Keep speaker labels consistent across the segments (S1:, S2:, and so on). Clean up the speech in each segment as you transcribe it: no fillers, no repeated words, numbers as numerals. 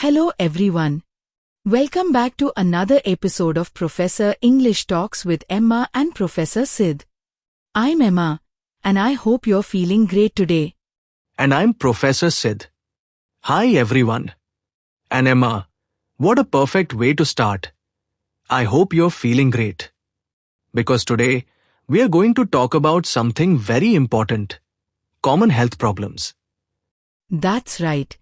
S1: Hello everyone. Welcome back to another episode of Professor English Talks with Emma and Professor Sid. I'm Emma, and I hope you're feeling great today.
S2: And I'm Professor Sid. Hi everyone. And Emma, what a perfect way to start. I hope you're feeling great. Because today, we are going to talk about something very important. Common health problems.
S1: That's right.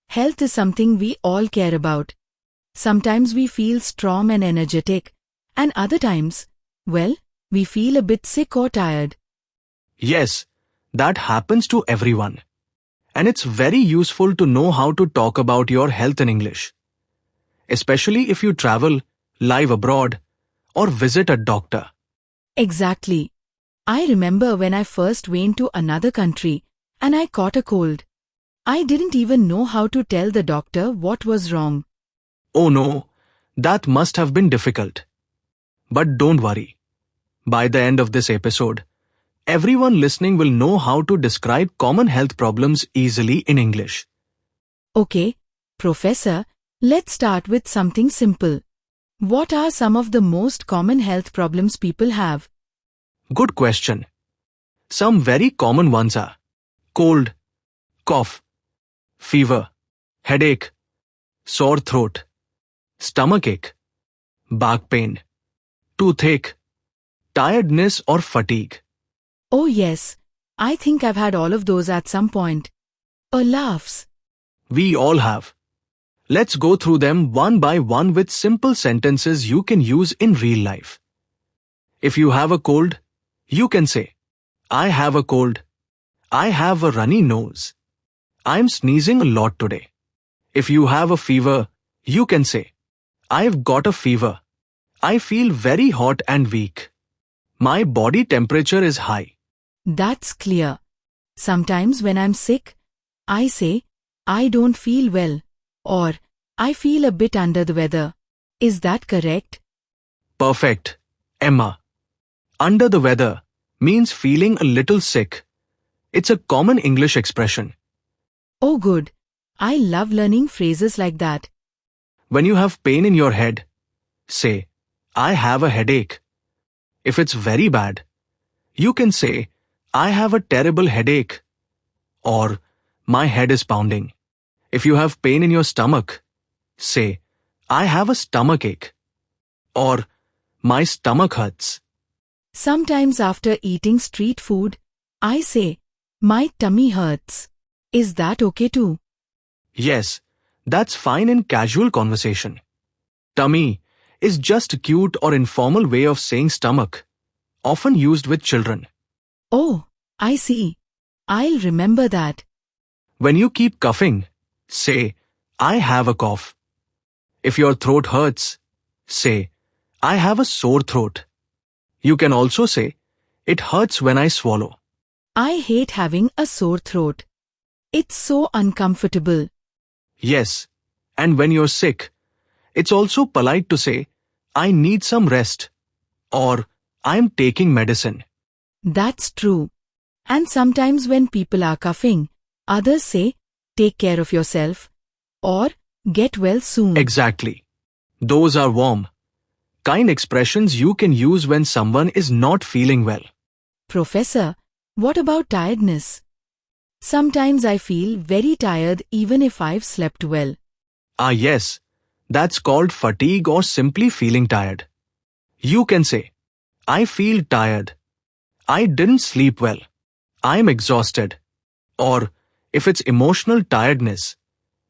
S1: Health is something we all care about. Sometimes we feel strong and energetic, and other times, well, we feel a bit sick or tired.
S2: Yes, that happens to everyone. And it's very useful to know how to talk about your health in English. Especially if you travel, live abroad, or visit a doctor.
S1: Exactly. I remember when I first went to another country, and I caught a cold. I didn't even know how to tell the doctor what was wrong.
S2: Oh no, that must have been difficult. But don't worry. By the end of this episode, everyone listening will know how to describe common health problems easily in English.
S1: Okay, Professor, let's start with something simple. What are some of the most common health problems people have?
S2: Good question. Some very common ones are cold, cough, fever, headache, sore throat, stomachache, back pain, toothache, tiredness or fatigue.
S1: Oh yes, I think I've had all of those at some point. Laughs.
S2: We all have. Let's go through them one by one with simple sentences you can use in real life. If you have a cold, you can say, I have a cold. I have a runny nose. I'm sneezing a lot today. If you have a fever, you can say, I've got a fever. I feel very hot and weak. My body temperature is high.
S1: That's clear. Sometimes when I'm sick, I say, I don't feel well, or I feel a bit under the weather. Is that correct?
S2: Perfect, Emma. Under the weather means feeling a little sick. It's a common English expression.
S1: Oh good. I love learning phrases like that.
S2: When you have pain in your head, say, I have a headache. If it's very bad, you can say, I have a terrible headache. Or, my head is pounding. If you have pain in your stomach, say, I have a stomachache. Or, my stomach hurts.
S1: Sometimes after eating street food, I say, my tummy hurts. Is that okay too?
S2: Yes, that's fine in casual conversation. Tummy is just a cute or informal way of saying stomach, often used with children.
S1: Oh, I see. I'll remember that.
S2: When you keep coughing, say, I have a cough. If your throat hurts, say, I have a sore throat. You can also say, it hurts when I swallow.
S1: I hate having a sore throat. It's so uncomfortable.
S2: Yes, and when you're sick, it's also polite to say, I need some rest, or I'm taking medicine.
S1: That's true. And sometimes when people are coughing, others say, take care of yourself, or get well soon.
S2: Exactly. Those are warm, kind expressions you can use when someone is not feeling well.
S1: Professor, what about tiredness? Sometimes I feel very tired even if I've slept well.
S2: Yes, that's called fatigue or simply feeling tired. You can say, I feel tired. I didn't sleep well. I'm exhausted. Or, if it's emotional tiredness,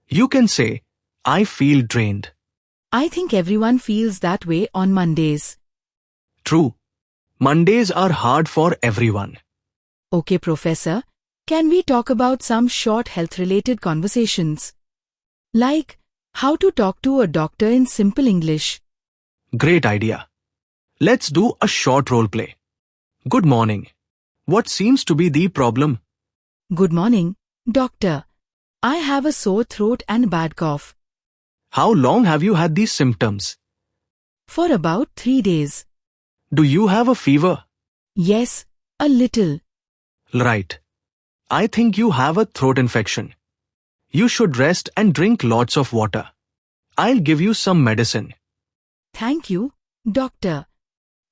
S2: you can say, I feel drained.
S1: I think everyone feels that way on Mondays.
S2: True. Mondays are hard for everyone.
S1: Okay, Professor, can we talk about some short health-related conversations? Like, how to talk to a doctor in simple English.
S2: Great idea. Let's do a short role play. Good morning. What seems to be the problem?
S1: Good morning, doctor. I have a sore throat and bad cough.
S2: How long have you had these symptoms?
S1: For about 3 days.
S2: Do you have a fever?
S1: Yes, a little.
S2: Right. I think you have a throat infection. You should rest and drink lots of water. I'll give you some medicine.
S1: Thank you, doctor.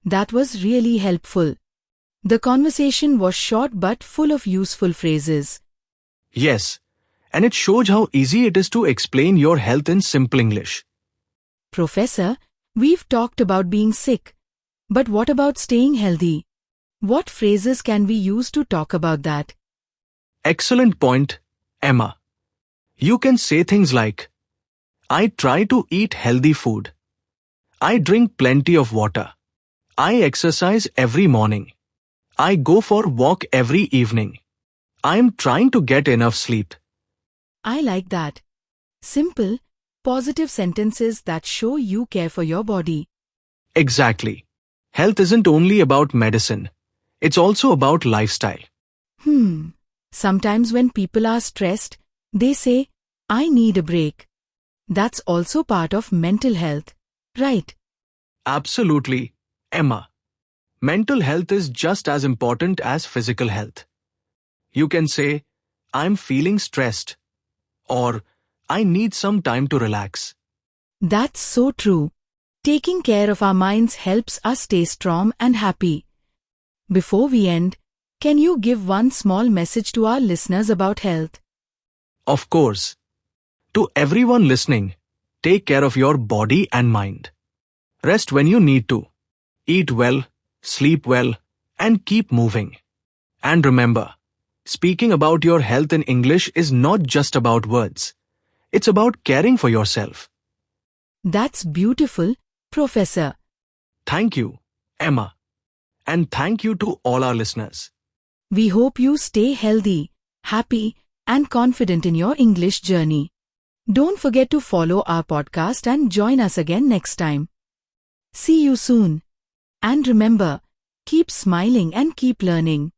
S1: That was really helpful. The conversation was short but full of useful phrases.
S2: Yes, and it shows how easy it is to explain your health in simple English.
S1: Professor, we've talked about being sick. But what about staying healthy? What phrases can we use to talk about that?
S2: Excellent point, Emma. You can say things like, I try to eat healthy food. I drink plenty of water. I exercise every morning. I go for walk every evening. I am trying to get enough sleep.
S1: I like that. Simple, positive sentences that show you care for your body.
S2: Exactly. Health isn't only about medicine. It's also about lifestyle.
S1: Sometimes when people are stressed, they say, I need a break. That's also part of mental health, right?
S2: Absolutely, Emma. Mental health is just as important as physical health. You can say, I'm feeling stressed, or I need some time to relax.
S1: That's so true. Taking care of our minds helps us stay strong and happy. Before we end, can you give one small message to our listeners about health?
S2: Of course. To everyone listening, take care of your body and mind. Rest when you need to. Eat well, sleep well, and keep moving. And remember, speaking about your health in English is not just about words. It's about caring for yourself.
S1: That's beautiful, Professor.
S2: Thank you, Emma. And thank you to all our listeners.
S1: We hope you stay healthy, happy, and confident in your English journey. Don't forget to follow our podcast and join us again next time. See you soon. And remember, keep smiling and keep learning.